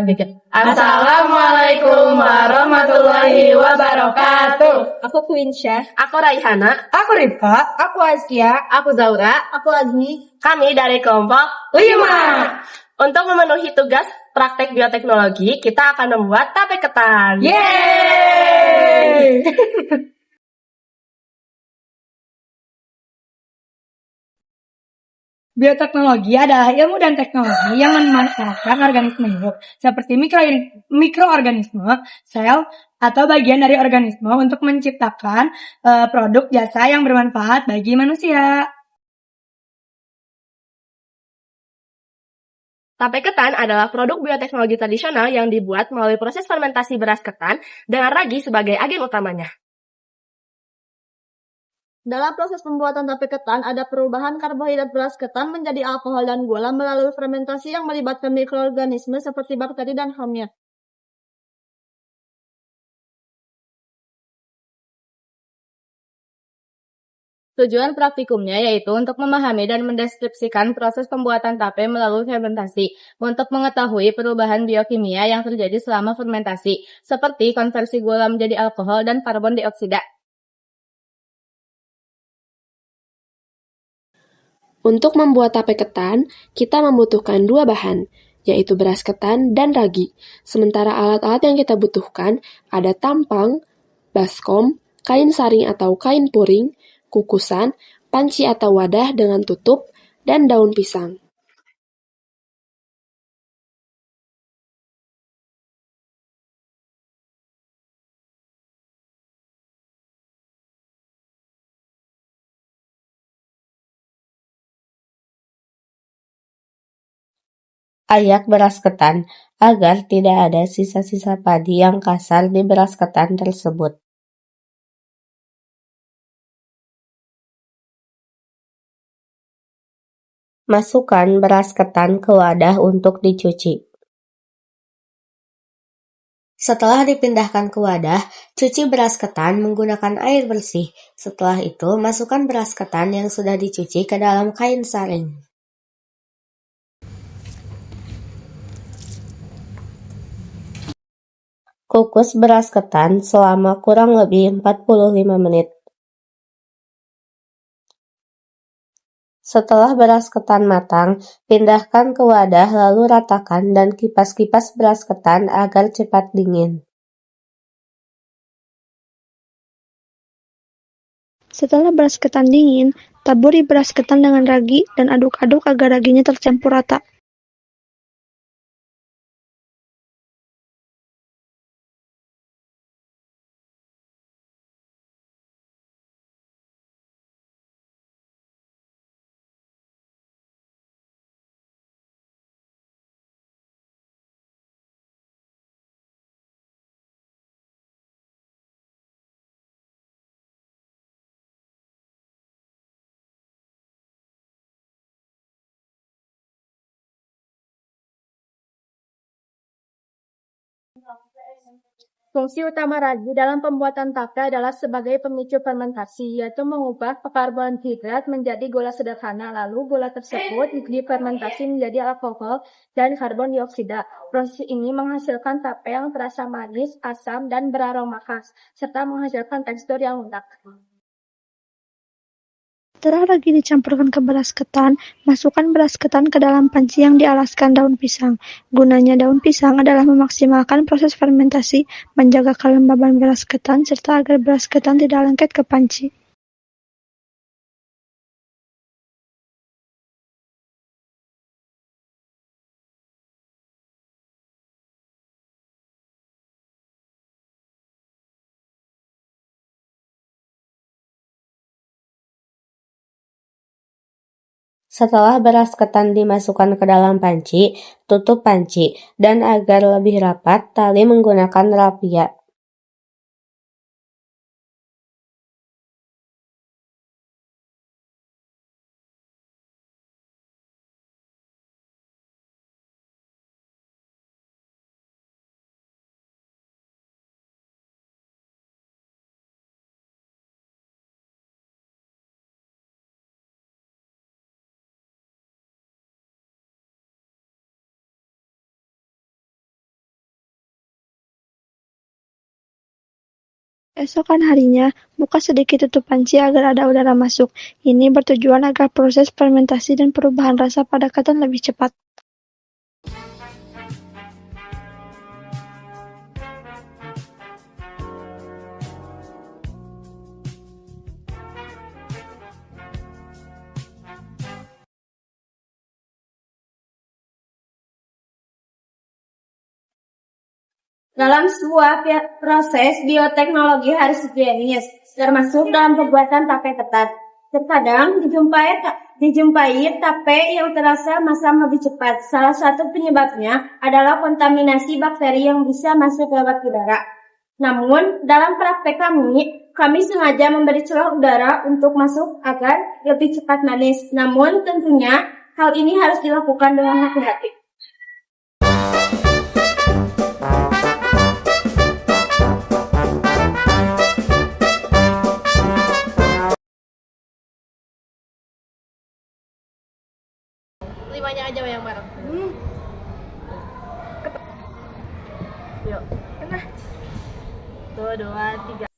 Assalamualaikum warahmatullahi wabarakatuh. Aku Queen Syah. Aku Raihana. Aku Rifka. Aku Azkia. Aku Zaura. Aku Azmi. Kami dari kelompok 5. Untuk memenuhi tugas praktek bioteknologi, kita akan membuat tape ketan. Yeay! Bioteknologi adalah ilmu dan teknologi yang memanfaatkan organisme hidup, seperti mikroorganisme, sel, atau bagian dari organisme untuk menciptakan produk jasa yang bermanfaat bagi manusia. Tape ketan adalah produk bioteknologi tradisional yang dibuat melalui proses fermentasi beras ketan dengan ragi sebagai agen utamanya. Dalam proses pembuatan tape ketan, ada perubahan karbohidrat beras ketan menjadi alkohol dan gula melalui fermentasi yang melibatkan mikroorganisme seperti bakteri dan hamnya. Tujuan praktikumnya yaitu untuk memahami dan mendeskripsikan proses pembuatan tape melalui fermentasi, untuk mengetahui perubahan biokimia yang terjadi selama fermentasi, seperti konversi gula menjadi alkohol dan karbon dioksida. Untuk membuat tape ketan, kita membutuhkan 2 bahan, yaitu beras ketan dan ragi. Sementara alat-alat yang kita butuhkan ada tampang, baskom, kain saring atau kain puring, kukusan, panci atau wadah dengan tutup, dan daun pisang. Ayak beras ketan agar tidak ada sisa-sisa padi yang kasar di beras ketan tersebut. Masukkan beras ketan ke wadah untuk dicuci. Setelah dipindahkan ke wadah, cuci beras ketan menggunakan air bersih. Setelah itu, masukkan beras ketan yang sudah dicuci ke dalam kain saring. Kukus beras ketan selama kurang lebih 45 menit. Setelah beras ketan matang, pindahkan ke wadah lalu ratakan dan kipas-kipas beras ketan agar cepat dingin. Setelah beras ketan dingin, taburi beras ketan dengan ragi dan aduk-aduk agar raginya tercampur rata. Fungsi utama ragi dalam pembuatan tape adalah sebagai pemicu fermentasi, yaitu mengubah karbohidrat menjadi gula sederhana, lalu gula tersebut difermentasi menjadi alkohol dan karbon dioksida. Proses ini menghasilkan tape yang terasa manis, asam, dan beraroma khas, serta menghasilkan tekstur yang lunak. Setelah ragi dicampurkan ke beras ketan, masukkan beras ketan ke dalam panci yang dialaskan daun pisang. Gunanya daun pisang adalah memaksimalkan proses fermentasi, menjaga kelembaban beras ketan, serta agar beras ketan tidak lengket ke panci. Setelah beras ketan dimasukkan ke dalam panci, tutup panci, dan agar lebih rapat, tali menggunakan rapia. Keesokan harinya, buka sedikit tutup panci agar ada udara masuk. Ini bertujuan agar proses fermentasi dan perubahan rasa pada ketan lebih cepat. Dalam sebuah proses bioteknologi harus higienis, termasuk dalam pembuatan tape ketan. Terkadang dijumpai tape yang terasa masam lebih cepat. Salah satu penyebabnya adalah kontaminasi bakteri yang bisa masuk lewat udara. Namun, dalam praktek kami sengaja memberi celah udara untuk masuk agar lebih cepat manis. Namun, tentunya hal ini harus dilakukan dengan hati-hati. Limanya aja yang bareng. Yuk. Tuh, 2, 3.